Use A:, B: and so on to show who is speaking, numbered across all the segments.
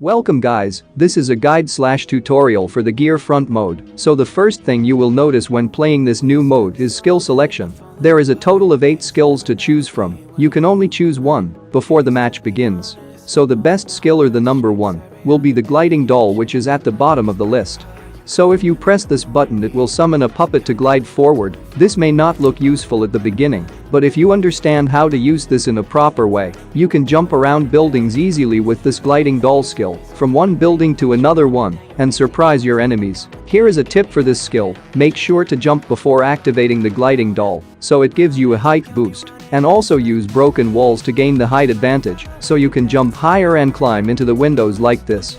A: Welcome guys, this is a guide/tutorial for the Gear Front mode, so the first thing you will notice when playing this new mode is skill selection. There is a total of 8 skills to choose from, you can only choose one before the match begins. So the best skill or the number 1 will be the gliding doll, which is at the bottom of the list. So if you press this button it will summon a puppet to glide forward. This may not look useful at the beginning, but if you understand how to use this in a proper way, you can jump around buildings easily with this gliding doll skill, from one building to another one, and surprise your enemies. Here is a tip for this skill, make sure to jump before activating the gliding doll, so it gives you a height boost, and also use broken walls to gain the height advantage, so you can jump higher and climb into the windows like this.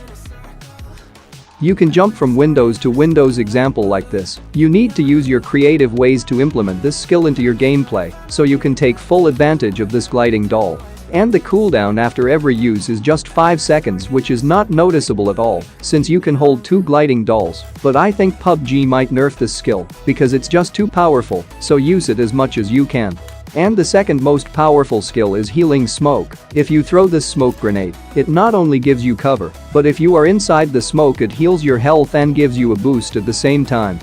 A: You can jump from windows to windows, example like this. You need to use your creative ways to implement this skill into your gameplay, so you can take full advantage of this gliding doll. And the cooldown after every use is just 5 seconds, which is not noticeable at all, since you can hold 2 gliding dolls, but I think PUBG might nerf this skill, because it's just too powerful, so use it as much as you can. And the second most powerful skill is healing smoke. If you throw this smoke grenade, it not only gives you cover, but if you are inside the smoke it heals your health and gives you a boost at the same time.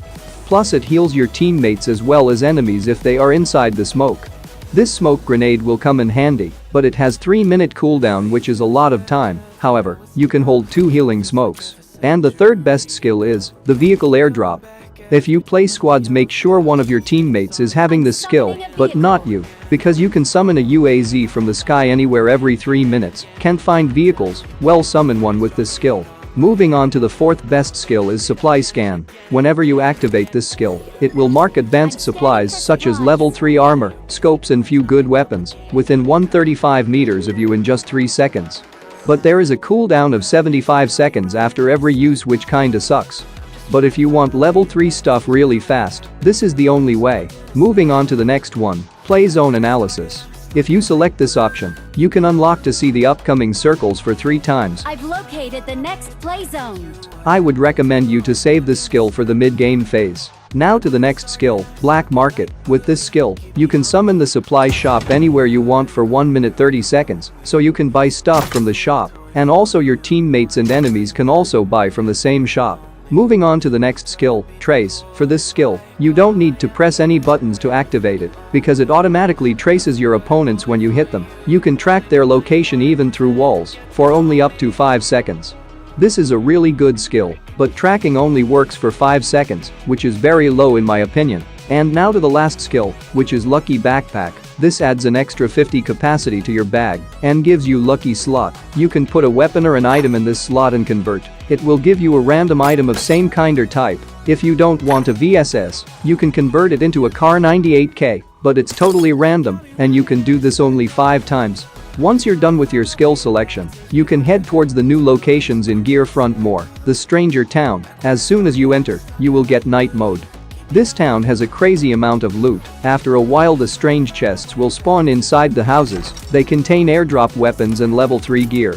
A: Plus it heals your teammates as well as enemies if they are inside the smoke. This smoke grenade will come in handy, but it has 3-minute cooldown, which is a lot of time. However, you can hold 2 healing smokes. And the third best skill is the vehicle airdrop. If you play squads, make sure one of your teammates is having this skill, but not you, because you can summon a UAZ from the sky anywhere every 3 minutes. Can't find vehicles? Well, summon one with this skill. Moving on to the fourth best skill is supply scan. Whenever you activate this skill, it will mark advanced supplies such as level 3 armor, scopes and few good weapons within 135 meters of you in just 3 seconds. But there is a cooldown of 75 seconds after every use, which kinda sucks. But if you want level 3 stuff really fast, this is the only way. Moving on to the next one, play zone analysis. If you select this option, you can unlock to see the upcoming circles for 3 times.
B: I've located the next play zone.
A: I would recommend you to save this skill for the mid-game phase. Now to the next skill, Black Market. With this skill, you can summon the supply shop anywhere you want for 1 minute 30 seconds, so you can buy stuff from the shop, and also your teammates and enemies can also buy from the same shop. Moving on to the next skill, Trace. For this skill, you don't need to press any buttons to activate it, because it automatically traces your opponents when you hit them. You can track their location even through walls, for only up to 5 seconds. This is a really good skill, but tracking only works for 5 seconds, which is very low in my opinion. And now to the last skill, which is Lucky Backpack. This adds an extra 50 capacity to your bag and gives you lucky slot. You can put a weapon or an item in this slot and convert. It will give you a random item of same kind or type. If you don't want a VSS, you can convert it into a Kar 98K, but it's totally random and you can do this only 5 times. Once you're done with your skill selection, you can head towards the new locations in Gear Front more, the Stranger Town. As soon as you enter, you will get night mode. This town has a crazy amount of loot. After a while the strange chests will spawn inside the houses. They contain airdrop weapons and level 3 gear.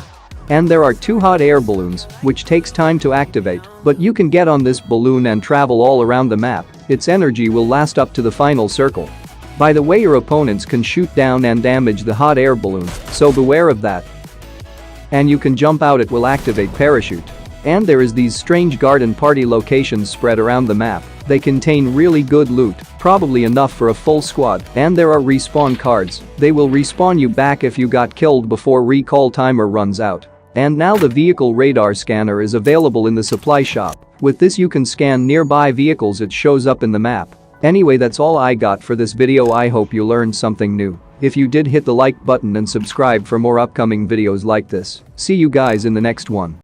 A: And there are 2 hot air balloons, which takes time to activate, but you can get on this balloon and travel all around the map. Its energy will last up to the final circle. By the way, your opponents can shoot down and damage the hot air balloon, so beware of that. And you can jump out, it will activate parachute. And there is these strange garden party locations spread around the map. They contain really good loot, probably enough for a full squad, and there are respawn cards. They will respawn you back if you got killed before recall timer runs out. And now the vehicle radar scanner is available in the supply shop. With this you can scan nearby vehicles, it shows up in the map. Anyway, that's all I got for this video. I hope you learned something new. If you did, hit the like button and subscribe for more upcoming videos like this. See you guys in the next one.